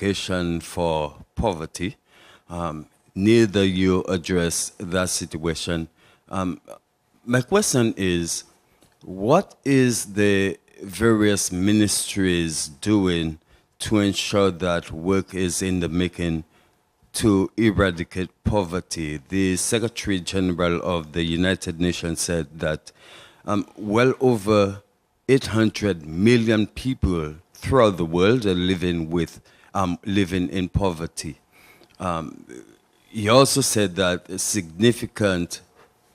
eradication for poverty. Neither you address that situation. My question is, what is the various ministries doing to ensure that work is in the making to eradicate poverty? The Secretary General of the United Nations said that well over 800 million people throughout the world are living in poverty. He also said that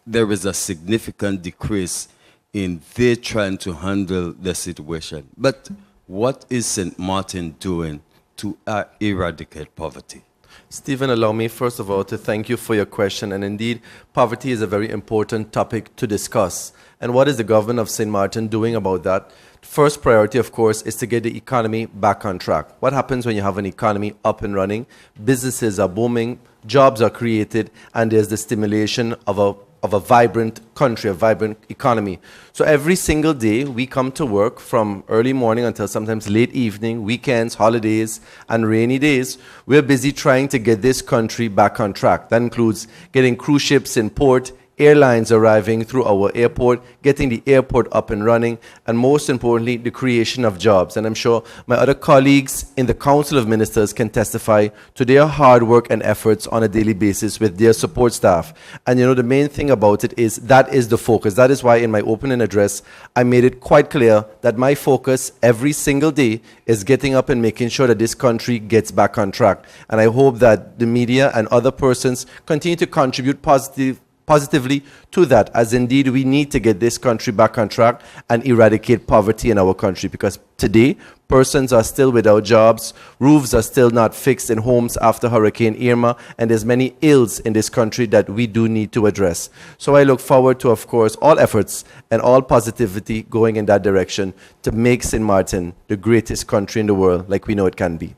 there is a significant decrease in their trying to handle the situation. But what is St. Martin doing to eradicate poverty? Stephen, allow me first of all to thank you for your question. And indeed, poverty is a very important topic to discuss. And what is the government of St. Martin doing about that? First priority, of course, is to get the economy back on track. What happens when you have an economy up and running? Businesses are booming, jobs are created, and there's the stimulation of a vibrant country, a vibrant economy. So every single day we come to work from early morning until sometimes late evening, weekends, holidays, and rainy days. We're busy trying to get this country back on track. That includes getting cruise ships in port, airlines arriving through our airport, getting the airport up and running, and most importantly, the creation of jobs. And I'm sure my other colleagues in the Council of Ministers can testify to their hard work and efforts on a daily basis with their support staff. And you know, the main thing about it is that is the focus. That is why in my opening address, I made it quite clear that my focus every single day is getting up and making sure that this country gets back on track. And I hope that the media and other persons continue to contribute positively to that, as indeed we need to get this country back on track and eradicate poverty in our country, because today persons are still without jobs, roofs are still not fixed in homes after Hurricane Irma, and there's many ills in this country that we do need to address. So I look forward to, of course, all efforts and all positivity going in that direction to make St. Martin the greatest country in the world like we know it can be.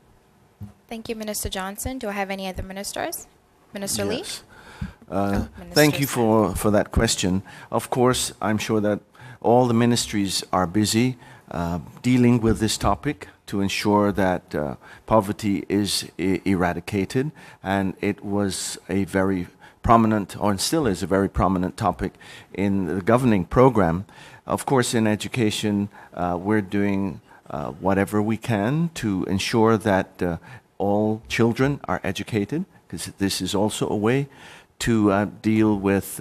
Thank you, Minister Johnson. Do I have any other ministers? Minister Lee? Thank you for that question. Of course, I'm sure that all the ministries are busy dealing with this topic to ensure that poverty is eradicated, and it was a very prominent, or still is a very prominent topic in the governing program. Of course, in education, we're doing whatever we can to ensure that all children are educated, because this is also a way to deal with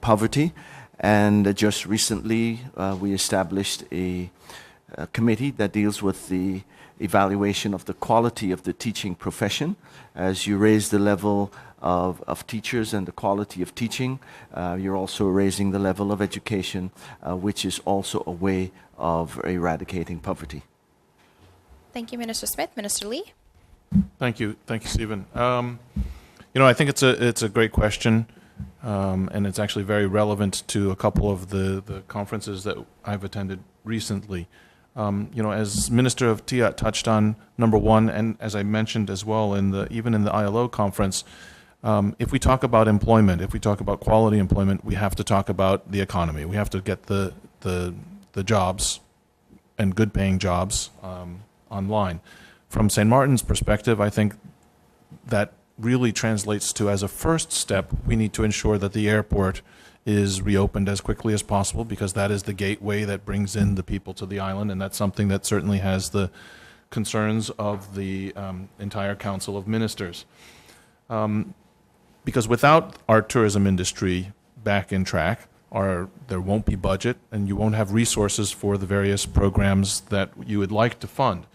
poverty. And just recently we established a committee that deals with the evaluation of the quality of the teaching profession. As you raise the level of teachers and the quality of teaching, you're also raising the level of education, which is also a way of eradicating poverty. Thank you, Minister Smith. Minister Lee? Thank you, Stephen. You know, I think it's a great question, and it's actually very relevant to a couple of the conferences that I've attended recently. You know, as Minister of TIAT touched on, number one, and as I mentioned as well, even in the ILO conference, if we talk about employment, if we talk about quality employment, we have to talk about the economy. We have to get the jobs and good-paying jobs online. From St. Martin's perspective, I think that really translates to, as a first step, we need to ensure that the airport is reopened as quickly as possible, because that is the gateway that brings in the people to the island, and that's something that certainly has the concerns of the entire Council of Ministers. Because without our tourism industry back in track, there won't be budget, and you won't have resources for the various programs that you would like to fund.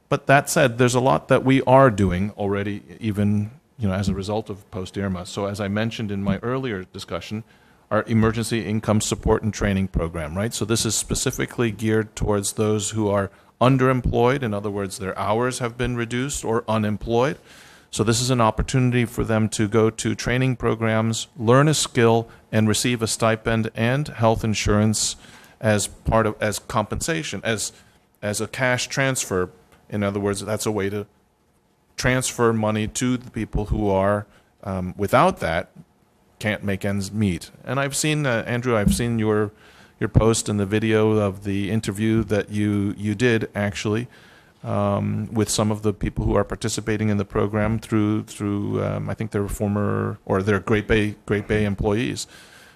But that said, there's a lot that we are doing already, even as a result of post-Irma. So as I mentioned in my earlier discussion, our emergency income support and training program, right? So this is specifically geared towards those who are underemployed. In other words, their hours have been reduced or unemployed. So this is an opportunity for them to go to training programs, learn a skill, and receive a stipend and health insurance as compensation, as a cash transfer. In other words, that's a way to transfer money to the people who are, without that, can't make ends meet. And I've seen, Andrew, I've seen your post and the video of the interview that you did, actually. with some of the people who are participating in the program through I think they're former or they're Great Bay employees,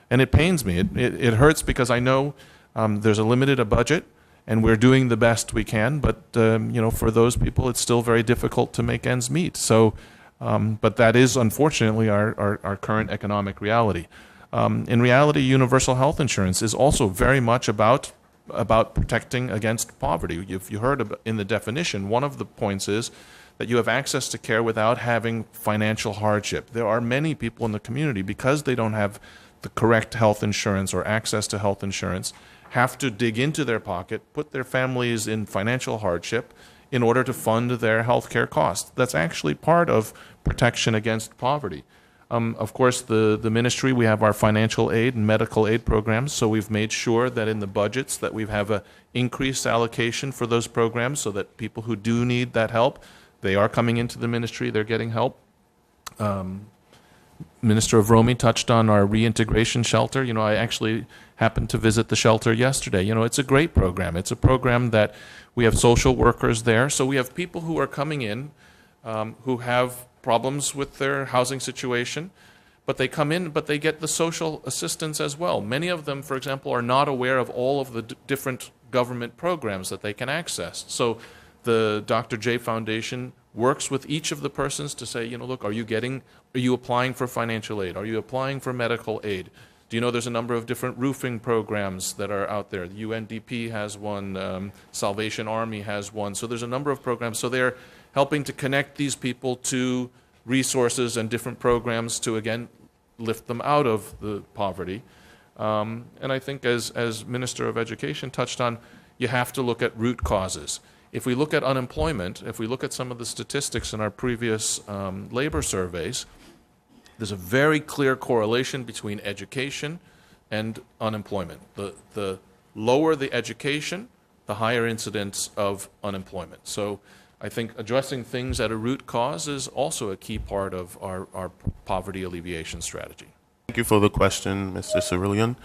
and it pains me. It hurts because I know there's a limited budget, and we're doing the best we can. But for those people, it's still very difficult to make ends meet. So, but that is unfortunately our current economic reality. In reality, universal health insurance is also very much about protecting against poverty. If you heard in the definition, one of the points is that you have access to care without having financial hardship. There are many people in the community, because they don't have the correct health insurance or access to health insurance, have to dig into their pocket, put their families in financial hardship in order to fund their health care costs. That's actually part of protection against poverty. Of course, the ministry, we have our financial aid and medical aid programs, so we've made sure that in the budgets that we have an increased allocation for those programs so that people who do need that help, they are coming into the ministry, they're getting help. Minister Avrome touched on our reintegration shelter. I actually happened to visit the shelter yesterday. It's a great program. It's a program that we have social workers there, so we have people who are coming in who have problems with their housing situation, but they come in, but they get the social assistance as well. Many of them, for example, are not aware of all of the different government programs that they can access. So the Dr. J Foundation works with each of the persons to say, look, are you applying for financial aid? Are you applying for medical aid? Do you know there's a number of different roofing programs that are out there? The UNDP has one, Salvation Army has one. So there's a number of programs. So they're helping to connect these people to resources and different programs to, again, lift them out of the poverty. And I think as Minister of Education touched on, you have to look at root causes. If we look at unemployment, if we look at some of the statistics in our previous labor surveys, there's a very clear correlation between education and unemployment. The lower the education, the higher incidence of unemployment. So I think addressing things at a root cause is also a key part of our poverty alleviation strategy. Thank you for the question, Mr. Cirillion.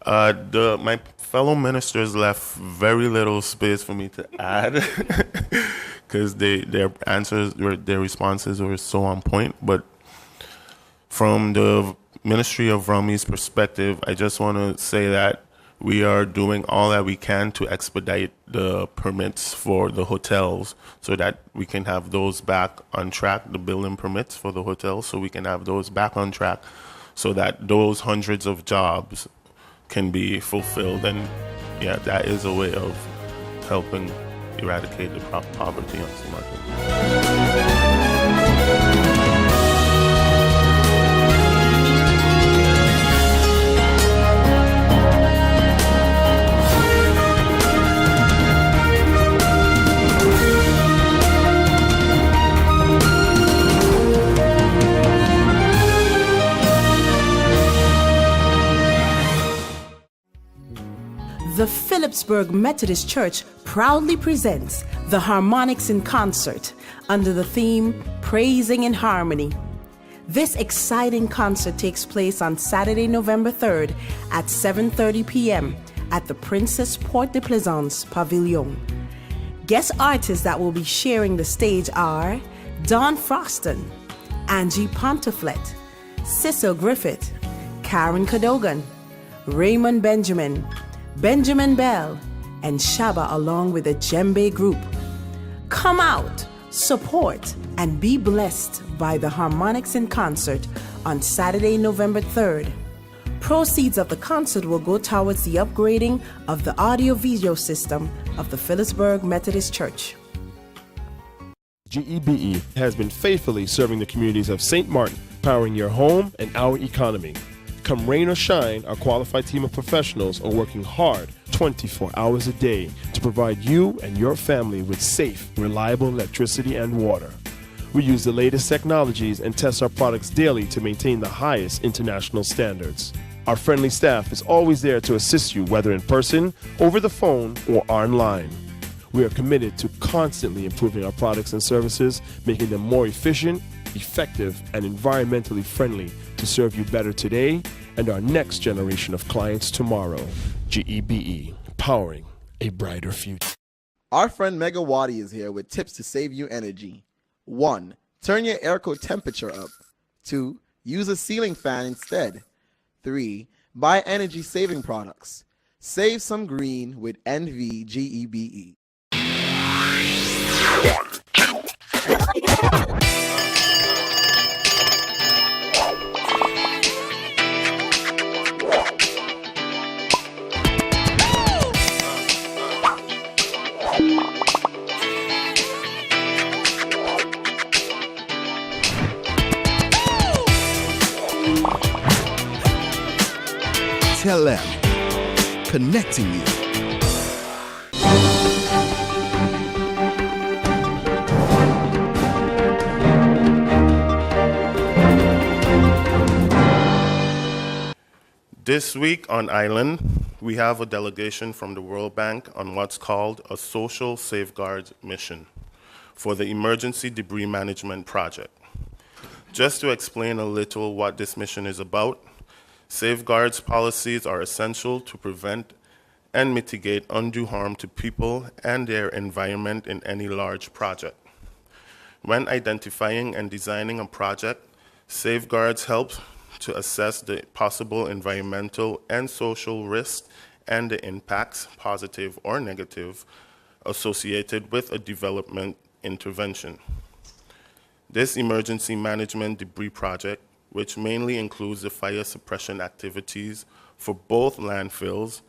My fellow ministers left very little space for me to add because their answers, their responses were so on point. But from the Ministry of Vrome's perspective, I just want to say that we are doing all that we can to expedite the permits for the hotels so that we can have those back on track, the building permits for the hotels, so we can have those back on track so that those hundreds of jobs can be fulfilled. And yeah, that is a way of helping eradicate the poverty on St. Martin. The Phillipsburg Methodist Church proudly presents the Harmonics in Concert under the theme Praising in Harmony. This exciting concert takes place on Saturday, November 3rd at 7:30 p.m. at the Princess Port de Plaisance Pavilion. Guest artists that will be sharing the stage are Don Froston, Angie Ponteflet, Cecil Griffith, Karen Cadogan, Raymond Benjamin, Benjamin Bell, and Shaba, along with a djembe group. Come out, support, and be blessed by the Harmonics in Concert on Saturday, November 3rd. Proceeds of the concert will go towards the upgrading of the audio-video system of the Phillipsburg Methodist Church. GEBE has been faithfully serving the communities of St. Martin, powering your home and our economy. Come rain or shine, our qualified team of professionals are working hard 24 hours a day to provide you and your family with safe, reliable electricity and water. We use the latest technologies and test our products daily to maintain the highest international standards. Our friendly staff is always there to assist you, whether in person, over the phone, or online. We are committed to constantly improving our products and services, making them more efficient, effective, and environmentally friendly to serve you better today and our next generation of clients tomorrow. GEBE, powering a brighter future. Our friend Megawati is here with tips to save you energy. 1. Turn your airco temperature up. 2. Use a ceiling fan instead. 3. Buy energy saving products. Save some green with NVGEBE. Telem, connecting you. This week on Island, we have a delegation from the World Bank on what's called a Social Safeguards Mission for the Emergency Debris Management Project. Just to explain a little what this mission is about, safeguards policies are essential to prevent and mitigate undue harm to people and their environment in any large project. When identifying and designing a project, safeguards help to assess the possible environmental and social risks and the impacts, positive or negative, associated with a development intervention. This emergency management debris project, which mainly includes the fire suppression activities for both landfills,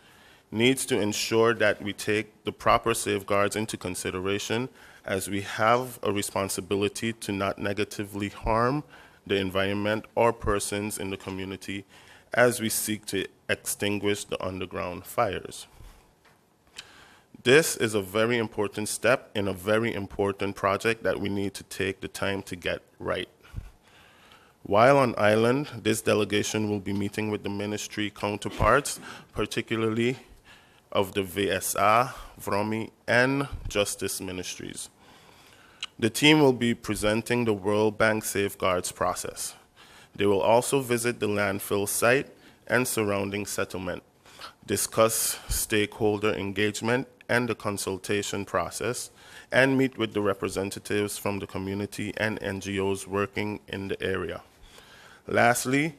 needs to ensure that we take the proper safeguards into consideration, as we have a responsibility to not negatively harm the environment or persons in the community as we seek to extinguish the underground fires. This is a very important step in a very important project that we need to take the time to get right. While on island, this delegation will be meeting with the ministry counterparts, particularly of the VSA, VROMI, and Justice Ministries. The team will be presenting the World Bank safeguards process. They will also visit the landfill site and surrounding settlement, discuss stakeholder engagement and the consultation process, and meet with the representatives from the community and NGOs working in the area. Lastly,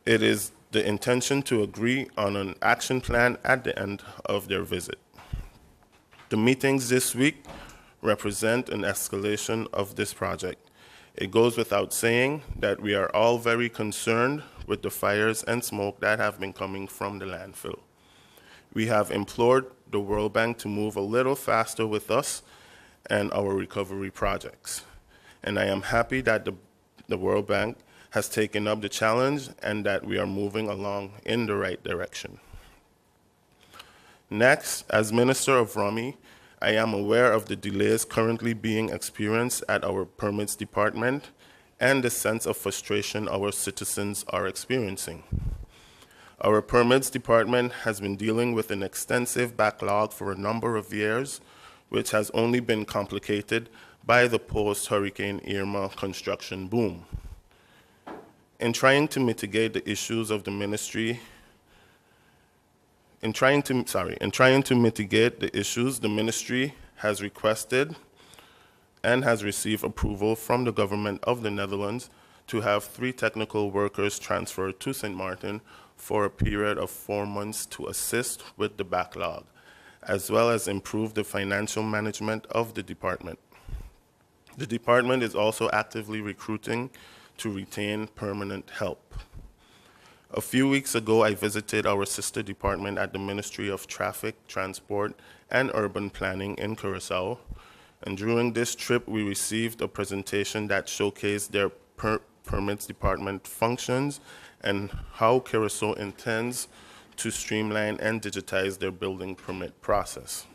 it is the intention to agree on an action plan at the end of their visit. The meetings this week represent an escalation of this project. It goes without saying that we are all very concerned with the fires and smoke that have been coming from the landfill. We have implored the World Bank to move a little faster with us and our recovery projects. And I am happy that the World Bank has taken up the challenge and that we are moving along in the right direction. Next, as Minister of ROMI, I am aware of the delays currently being experienced at our permits department and the sense of frustration our citizens are experiencing. Our permits department has been dealing with an extensive backlog for a number of years, which has only been complicated by the post-Hurricane Irma construction boom. In trying to mitigate the issues of the ministry, In trying to mitigate the issues, the ministry has requested and has received approval from the government of the Netherlands to have 3 technical workers transferred to St. Martin for a period of 4 months to assist with the backlog, as well as improve the financial management of the department. The department is also actively recruiting to retain permanent help. A few weeks ago, I visited our sister department at the Ministry of Traffic, Transport, and Urban Planning in Curaçao. And during this trip, we received a presentation that showcased their permits department functions and how Curaçao intends to streamline and digitize their building permit process.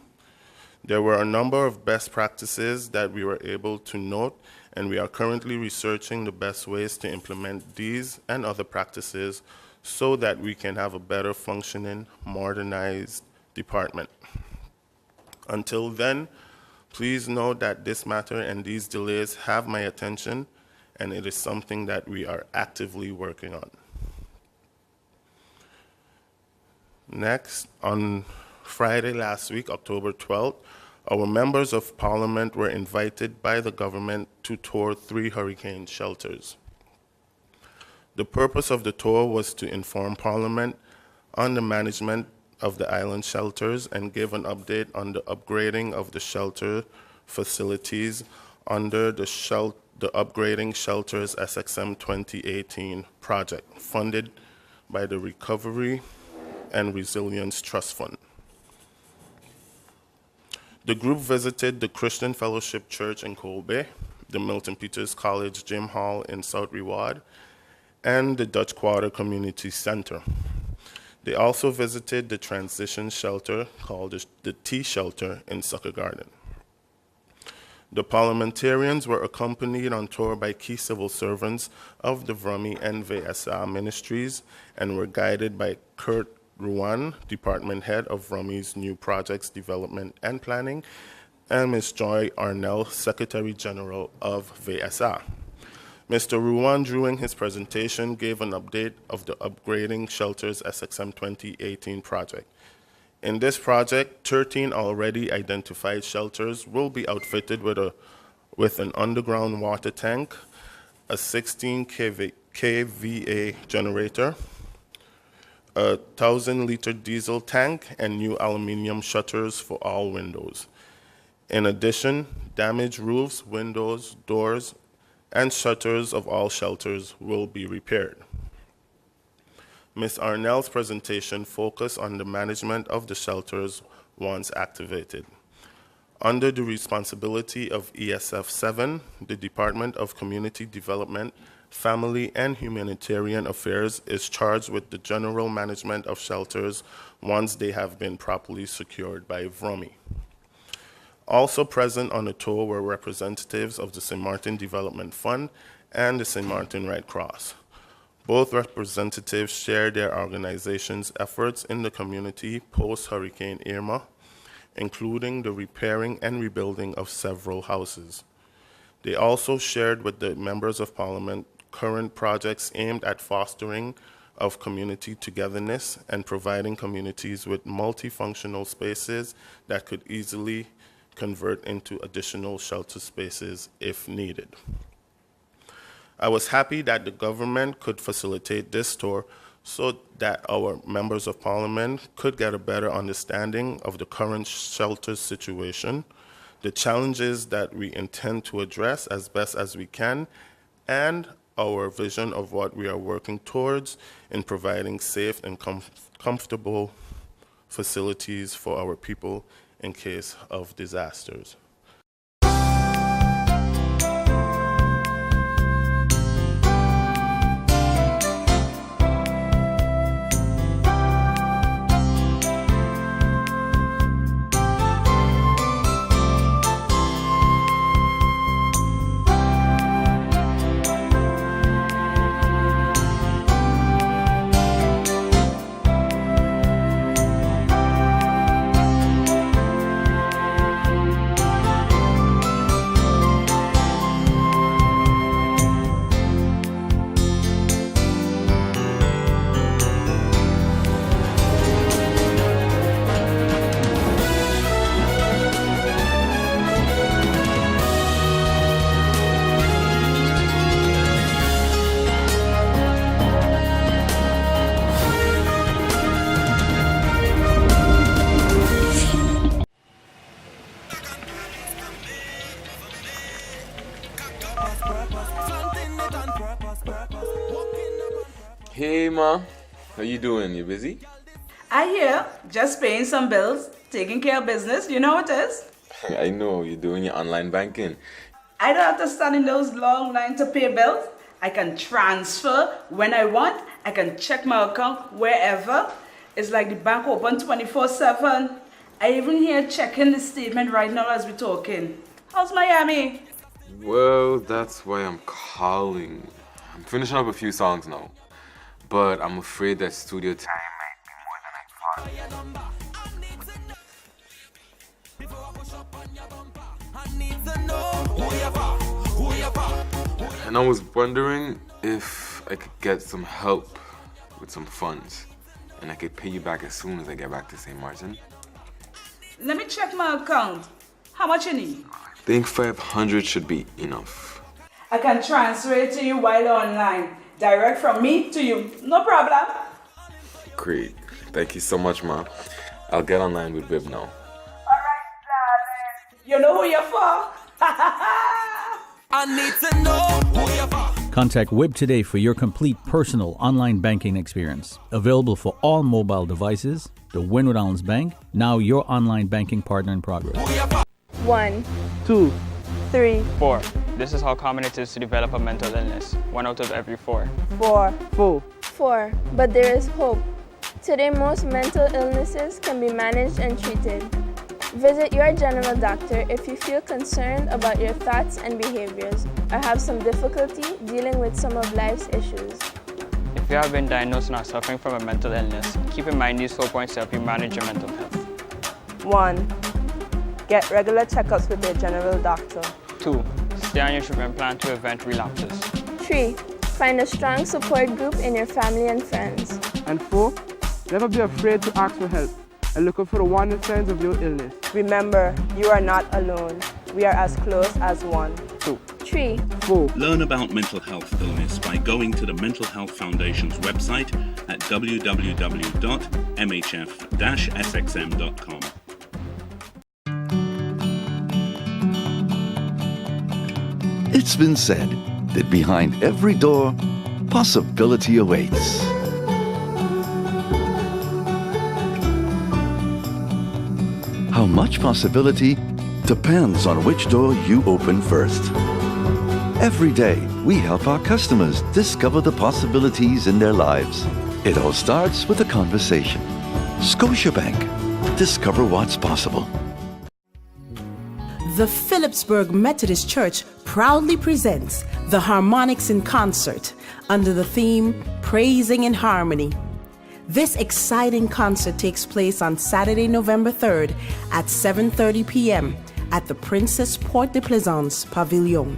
There were a number of best practices that we were able to note, and we are currently researching the best ways to implement these and other practices so that we can have a better functioning, modernized department. Until then, please know that this matter and these delays have my attention, and it is something that we are actively working on. Next, on Friday last week, October 12th, Our members of parliament were invited by the government to tour 3 hurricane shelters. The purpose of the tour was to inform parliament on the management of the island shelters and give an update on the upgrading of the shelter facilities under the Upgrading Shelters SXM 2018 project, funded by the Recovery and Resilience Trust Fund. The group visited the Christian Fellowship Church in Colby, the Milton Peters College Gym Hall in South Reward, and the Dutch Quarter Community Center. They also visited the transition shelter called the Tea Shelter in Sucker Garden. The parliamentarians were accompanied on tour by key civil servants of the VRUMI and VSA ministries and were guided by Kurt Ruan, Department Head of VRUMI's New Projects Development and Planning, and Ms. Joy Arnell, Secretary General of VSA. Mr. Ruan, during his presentation, gave an update of the Upgrading Shelters SXM 2018 project. In this project, 13 already identified shelters will be outfitted with an underground water tank, a 16 kVA generator, a 1,000-liter diesel tank, and new aluminum shutters for all windows. In addition, damaged roofs, windows, doors, and shutters of all shelters will be repaired. Ms. Arnell's presentation focused on the management of the shelters once activated. Under the responsibility of ESF 7, the Department of Community Development, Family and Humanitarian Affairs is charged with the general management of shelters once they have been properly secured by VRUMI. Also present on the tour were representatives of the St. Martin Development Fund and the St. Martin Red Cross. Both representatives shared their organization's efforts in the community post-Hurricane Irma, including the repairing and rebuilding of several houses. They also shared with the members of parliament current projects aimed at fostering of community togetherness and providing communities with multifunctional spaces that could easily convert into additional shelter spaces if needed. I was happy that the government could facilitate this tour so that our members of parliament could get a better understanding of the current shelter situation, the challenges that we intend to address as best as we can, and our vision of what we are working towards in providing safe and comfortable facilities for our people in case of disasters. Hey ma, how you doing? You busy? I hear, just paying some bills, taking care of business, you know what it is? I know, you're doing your online banking. I don't have to stand in those long lines to pay bills. I can transfer when I want. I can check my account wherever. It's like the bank open 24/7. I even here checking the statement right now as we're talking. How's Miami? Well, that's why I'm calling. I'm finishing up a few songs now, but I'm afraid that studio time might be more than I thought. And I was wondering if I could get some help with some funds, and I could pay you back as soon as I get back to St. Martin. Let me check my account. How much you need? I think 500 should be enough. I can transfer it to you while online. Direct from me to you. No problem. Great. Thank you so much, Ma. I'll get online with Viv now. Alright, darling. You know who you're for? I need to know who you're for. Contact WIB today for your complete personal online banking experience. Available for all mobile devices, the Windward Islands Bank, now your online banking partner in progress. 1, 2, 3, 4. This is how common it is to develop a mental illness. 1 out of every 4. 4, 4. 4. But there is hope. Today, most mental illnesses can be managed and treated. Visit your general doctor if you feel concerned about your thoughts and behaviors or have some difficulty dealing with some of life's issues. If you have been diagnosed and are suffering from a mental illness, keep in mind these 4 points to help you manage your mental health. 1. Get regular checkups with your general doctor. 2. Stay on your treatment plan to prevent relapses. 3. Find a strong support group in your family and friends. And 4. Never be afraid to ask for help and look out for the warning signs of your illness. Remember, you are not alone. We are as close as one. 2. 3. 4. Learn about mental health illness by going to the Mental Health Foundation's website at www.mhf-sxm.com. It's been said that behind every door, possibility awaits. How much possibility depends on which door you open first. Every day, we help our customers discover the possibilities in their lives. It all starts with a conversation. Scotiabank. Discover what's possible. The Phillipsburg Methodist Church proudly presents the Harmonics in Concert under the theme Praising in Harmony. This exciting concert takes place on Saturday, November 3rd at 7:30 p.m. at the Princess Port de Plaisance Pavilion.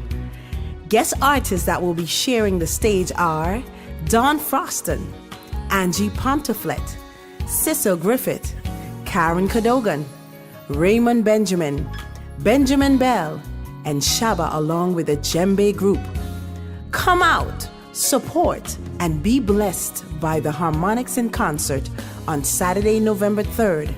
Guest artists that will be sharing the stage are Don Froston, Angie Ponteflet, Cecil Griffith, Karen Cadogan, Raymond Benjamin, Benjamin Bell, and Shaba along with the Djembe Group. Come out, support, and be blessed by the Harmonics in Concert on Saturday, November 3rd.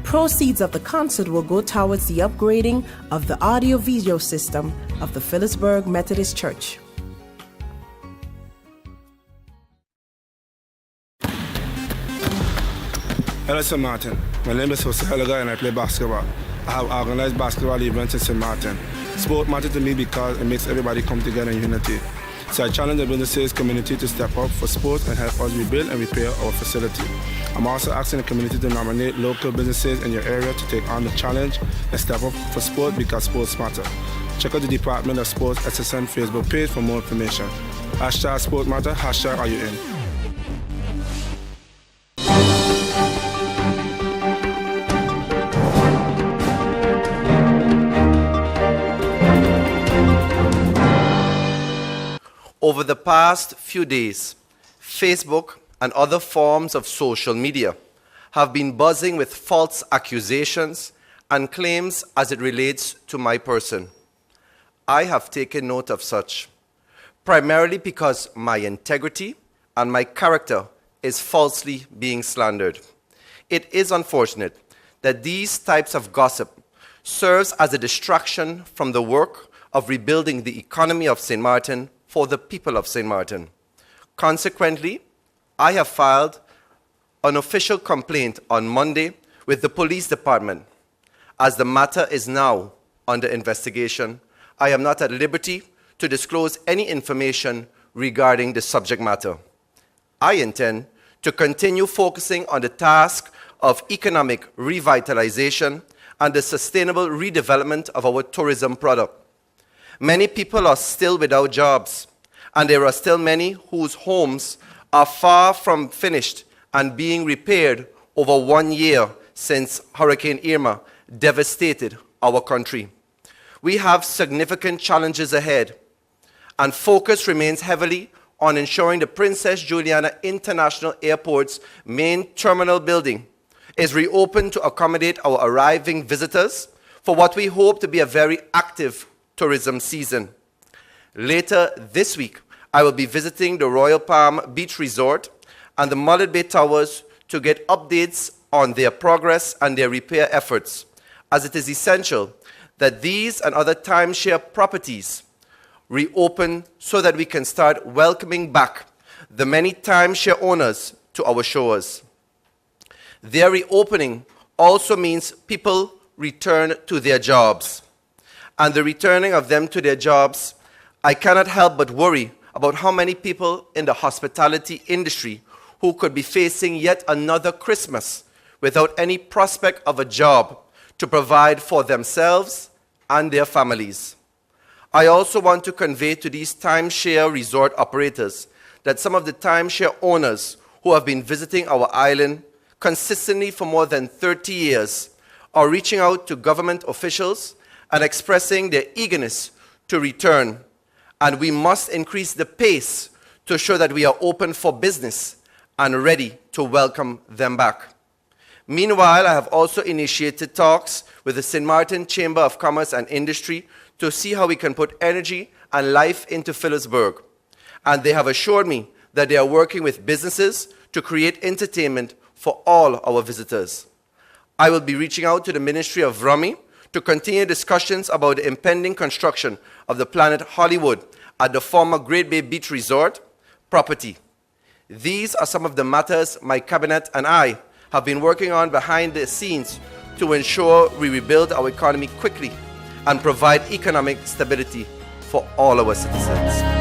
Proceeds of the concert will go towards the upgrading of the audio-video system of the Phillipsburg Methodist Church. Hello, St. Martin. My name is Jose Helaga and I play basketball. I have organized basketball events in St. Martin. Sport matters to me because it makes everybody come together in unity. So I challenge the businesses community to step up for sports and help us rebuild and repair our facility. I'm also asking the community to nominate local businesses in your area to take on the challenge and step up for sport because sports matter. Check out the Department of Sports SSN Facebook page for more information. Hashtag Sport Matter, hashtag Are You In? Over the past few days, Facebook and other forms of social media have been buzzing with false accusations and claims as it relates to my person. I have taken note of such, primarily because my integrity and my character is falsely being slandered. It is unfortunate that these types of gossip serves as a distraction from the work of rebuilding the economy of St. Martin for the people of St. Martin. Consequently, I have filed an official complaint on Monday with the police department. As the matter is now under investigation, I am not at liberty to disclose any information regarding the subject matter. I intend to continue focusing on the task of economic revitalization and the sustainable redevelopment of our tourism product. Many people are still without jobs, and there are still many whose homes are far from finished and being repaired over 1 year since Hurricane Irma devastated our country. We have significant challenges ahead, and focus remains heavily on ensuring the Princess Juliana International Airport's main terminal building is reopened to accommodate our arriving visitors for what we hope to be a very active tourism season. Later this week, I will be visiting the Royal Palm Beach Resort and the Mullet Bay Towers to get updates on their progress and their repair efforts, as it is essential that these and other timeshare properties reopen so that we can start welcoming back the many timeshare owners to our shores. Their reopening also means people return to their jobs. And the returning of them to their jobs, I cannot help but worry about how many people in the hospitality industry who could be facing yet another Christmas without any prospect of a job to provide for themselves and their families. I also want to convey to these timeshare resort operators that some of the timeshare owners who have been visiting our island consistently for more than 30 years are reaching out to government officials and expressing their eagerness to return. And we must increase the pace to show that we are open for business and ready to welcome them back. Meanwhile, I have also initiated talks with the St. Martin Chamber of Commerce and Industry to see how we can put energy and life into Phillipsburg. And they have assured me that they are working with businesses to create entertainment for all our visitors. I will be reaching out to the Ministry of Rummy to continue discussions about the impending construction of the Planet Hollywood at the former Great Bay Beach Resort property. These are some of the matters my cabinet and I have been working on behind the scenes to ensure we rebuild our economy quickly and provide economic stability for all our citizens.